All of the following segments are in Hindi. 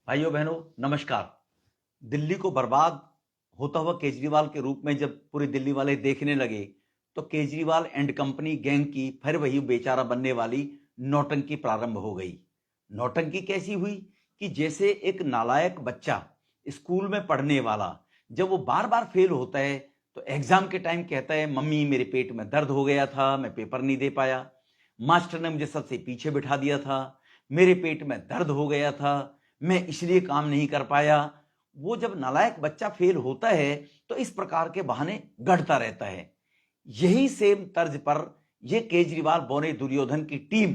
भाइयों बहनों नमस्कार। दिल्ली को बर्बाद होता हुआ केजरीवाल के रूप में जब पूरी दिल्ली वाले देखने लगे तो केजरीवाल एंड कंपनी गैंग की फिर वही बेचारा बनने वाली नौटंकी प्रारंभ हो गई। नौटंकी कैसी हुई कि जैसे एक नालायक बच्चा स्कूल में पढ़ने वाला जब वो बार बार फेल होता है तो एग्जाम के टाइम कहता है मम्मी मेरे पेट में दर्द हो गया था, मैं पेपर नहीं दे पाया, मास्टर ने मुझे सबसे पीछे बिठा दिया था, मेरे पेट में दर्द हो गया था, मैं इसलिए काम नहीं कर पाया। वो जब नालायक बच्चा फेल होता है तो इस प्रकार के बहाने गढ़ता रहता है। यही सेम तर्ज पर ये केजरीवाल बौने दुर्योधन की टीम,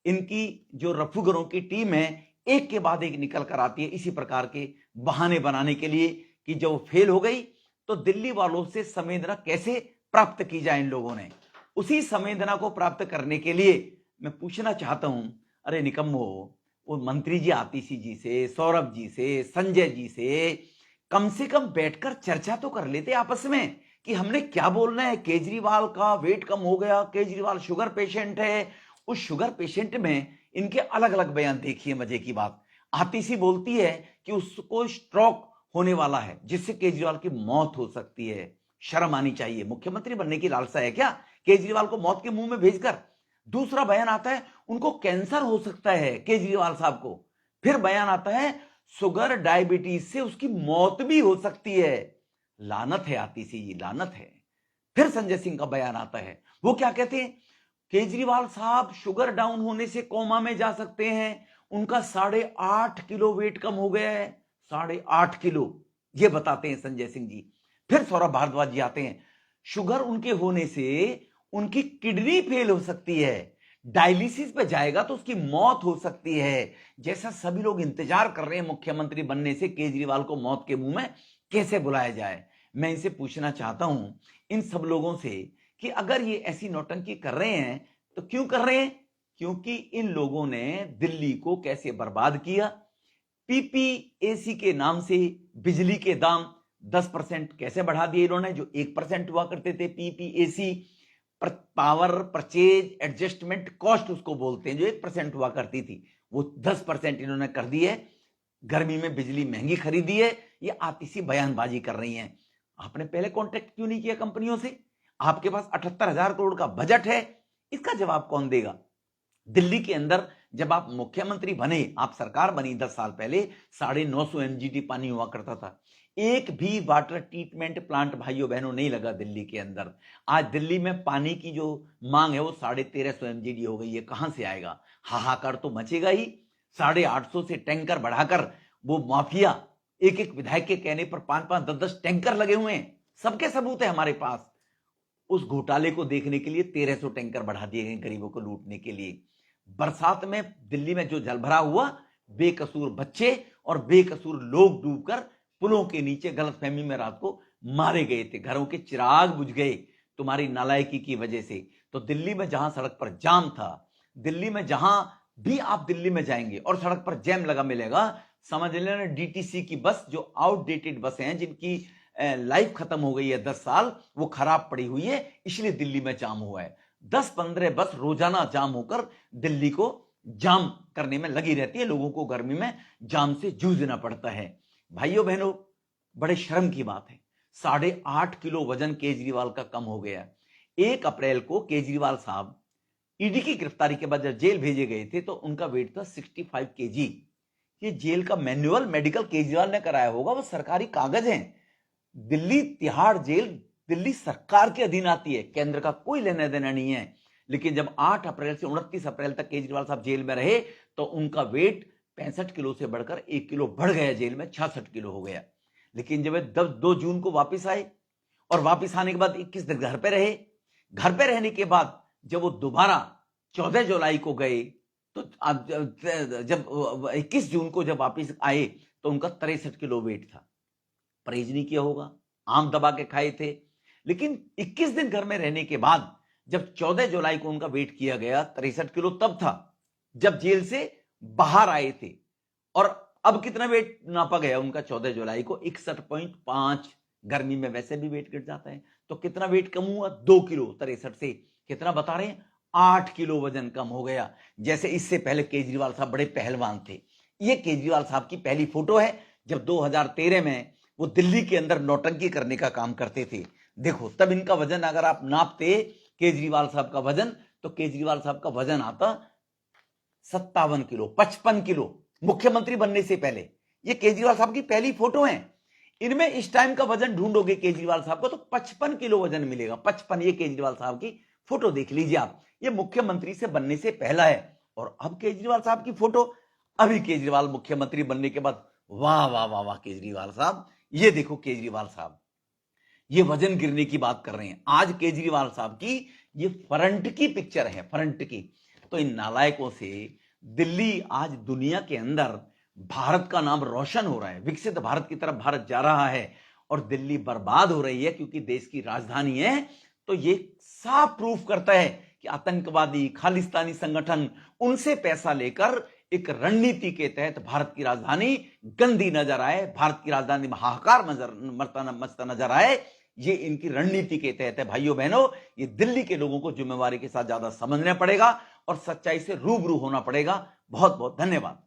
इनकी जो रफूगरों की टीम है, एक के बाद एक निकल कर आती है इसी प्रकार के बहाने बनाने के लिए कि जब वो फेल हो गई तो दिल्ली वालों से संवेदना कैसे प्राप्त की जाए। इन लोगों ने उसी संवेदना को प्राप्त करने के लिए मैं पूछना चाहता हूं, अरे निकम्मो, वो मंत्री जी आतिशी जी से, सौरभ जी से, संजय जी से कम बैठकर चर्चा तो कर लेते आपस में कि हमने क्या बोलना है। केजरीवाल का वेट कम हो गया, केजरीवाल शुगर पेशेंट है। उस शुगर पेशेंट में इनके अलग अलग बयान देखिए। मजे की बात, आतिशी बोलती है कि उसको स्ट्रोक होने वाला है जिससे केजरीवाल की मौत हो सकती है। शर्म आनी चाहिए। मुख्यमंत्री बनने की लालसा है क्या केजरीवाल को मौत के मुंह में भेजकर? दूसरा बयान आता है उनको कैंसर हो सकता है केजरीवाल साहब को। फिर बयान आता है शुगर डायबिटीज से उसकी मौत भी हो सकती है। लानत है आतिशी जी, लानत है। फिर संजय सिंह का बयान आता है, वो क्या कहते हैं, केजरीवाल साहब शुगर डाउन होने से कोमा में जा सकते हैं, उनका 8.5 किलो वेट कम हो गया है। 8.5 किलो ये बताते हैं संजय सिंह जी। फिर सौरभ भारद्वाज जी आते हैं, शुगर उनके होने से उनकी किडनी फेल हो सकती है, डायलिसिस पे जाएगा तो उसकी मौत हो सकती है। जैसा सभी लोग इंतजार कर रहे हैं मुख्यमंत्री बनने से, केजरीवाल को मौत के मुंह में कैसे बुलाया जाए। मैं इनसे पूछना चाहता हूं, इन सब लोगों से, कि अगर ये ऐसी नौटंकी कर रहे हैं तो क्यों कर रहे हैं? क्योंकि इन लोगों ने दिल्ली को कैसे बर्बाद किया। पीपीएसी के नाम से बिजली के दाम 10% कैसे बढ़ा दिए इन्होंने, जो 1% हुआ करते थे। PPAC power purchase adjustment cost उसको बोलते हैं, जो 1% हुआ करती थी वो 10% इन्होंने कर दी है। गर्मी में बिजली महंगी खरीदी है। ये आतिशी बयानबाजी कर रही हैं। आपने पहले कॉन्ट्रैक्ट क्यों नहीं किया कंपनियों से? आपके पास 78,000 करोड़ का बजट है, इसका जवाब कौन देगा? दिल्ली के अंदर जब आप मुख्यमंत्री बने, आप सरकार बनी 10 साल पहले, 950 एमजीडी पानी हुआ करता था। एक भी वाटर ट्रीटमेंट प्लांट भाइयों बहनों नहीं लगा दिल्ली के अंदर। आज दिल्ली में पानी की जो मांग है वो 1350 एमजीडी हो गई है। कहां से आएगा? हाहाकार तो मचेगा ही। 850 से टैंकर बढ़ाकर वो माफिया, एक एक विधायक के कहने पर 5-5, 10-10 टैंकर लगे हुए हैं। सबके सबूत है हमारे पास। उस घोटाले को देखने के लिए 1300 टैंकर बढ़ा दिए गए गरीबों को लूटने के लिए। बरसात में दिल्ली में जो जलभरा हुआ, बेकसूर बच्चे और बेकसूर लोग डूबकर पुलों के नीचे गलतफहमी में रात को मारे गए थे। घरों के चिराग बुझ गए तुम्हारी नालायकी की वजह से। तो दिल्ली में जहां सड़क पर जाम था, दिल्ली में जहां भी आप दिल्ली में जाएंगे और सड़क पर जैम लगा मिलेगा, समझ लेना डीटीसी की बस, जो आउटडेटेड बसें हैं, जिनकी लाइफ खत्म हो गई है 10 साल, वो खराब पड़ी हुई है, इसलिए दिल्ली में जाम हुआ है। 10-15 बस रोजाना जाम होकर दिल्ली को जाम करने में लगी रहती है। लोगों को गर्मी में जाम से जूझना पड़ता है। भाइयों बहनों, बड़े शर्म की बात है, 8.5 किलो वजन केजरीवाल का कम हो गया। 1 अप्रैल को केजरीवाल साहब ईडी की गिरफ्तारी के बाद जब जेल भेजे गए थे तो उनका वेट था 65 केजी। ये जेल का मैनुअल मेडिकल केजरीवाल ने कराया होगा, वो सरकारी कागज हैं। दिल्ली तिहाड़ जेल दिल्ली सरकार के अधीन आती है, केंद्र का कोई लेना देना नहीं है। लेकिन जब 8 अप्रैल से 29 अप्रैल तक केजरीवाल साहब जेल में रहे तो उनका वेट 65 किलो से बढ़कर 1 किलो बढ़ गया, जेल में 66 किलो हो गया। लेकिन जब 2 जून को वापस आए और वापस आने के बाद 21 दिन घर पे रहे, घर पे रहने के बाद जब वो दोबारा 14 जुलाई को गए तो जब 21 जून को जब वापस आए तो उनका 63 किलो वेट था। परहेज नहीं किया होगा, आम दबा के खाए थे। लेकिन 21 दिन घर में रहने के बाद जब 14 जुलाई को उनका वेट किया गया 63 किलो, तब था जब जेल से बाहर आए थे। और अब कितना वेट नापा गया उनका 14 जुलाई को? 61.5। गर्मी में वैसे भी वेट गिर जाता है, तो कितना वेट कम हुआ? 2 किलो। 63 से कितना बता रहे हैं? 8 किलो वजन कम हो गया। जैसे इससे पहले केजरीवाल साहब बड़े पहलवान थे, ये केजरीवाल साहब की पहली फोटो है जब 2013 में वो दिल्ली के अंदर नौटंकी करने का काम करते थे। देखो तब इनका वजन अगर आप नापते केजरीवाल साहब का वजन, तो केजरीवाल साहब का वजन आता 57 किलो, 55 किलो मुख्यमंत्री बनने से पहले। ये केजरीवाल साहब की पहली फोटो है। इनमें इस टाइम का वजन ढूंढोगे केजरीवाल साहब का तो 55 किलो वजन मिलेगा, 55। ये केजरीवाल साहब की फोटो देख लीजिए आप, ये मुख्यमंत्री से बनने से पहला है। और अब केजरीवाल साहब की फोटो अभी केजरीवाल मुख्यमंत्री बनने के बाद। वाह वाह वाह वाह केजरीवाल साहब, ये देखो केजरीवाल साहब, ये वजन गिरने की बात कर रहे हैं। आज केजरीवाल साहब की ये फ्रंट की पिक्चर है, फ्रंट की। तो इन नालायकों से दिल्ली आज दुनिया के अंदर भारत का नाम रोशन हो रहा है, विकसित भारत की तरफ भारत जा रहा है, और दिल्ली बर्बाद हो रही है क्योंकि देश की राजधानी है। तो ये साफ प्रूफ करता है कि आतंकवादी खालिस्तानी संगठन उनसे पैसा लेकर एक रणनीति के तहत भारत की राजधानी गंदी नजर आए, भारत की राजधानी में हाहाकार मचता नजर आए, ये इनकी रणनीति के तहत है। भाइयों बहनों, ये दिल्ली के लोगों को जिम्मेवारी के साथ ज्यादा समझना पड़ेगा और सच्चाई से रूबरू होना पड़ेगा। बहुत बहुत धन्यवाद।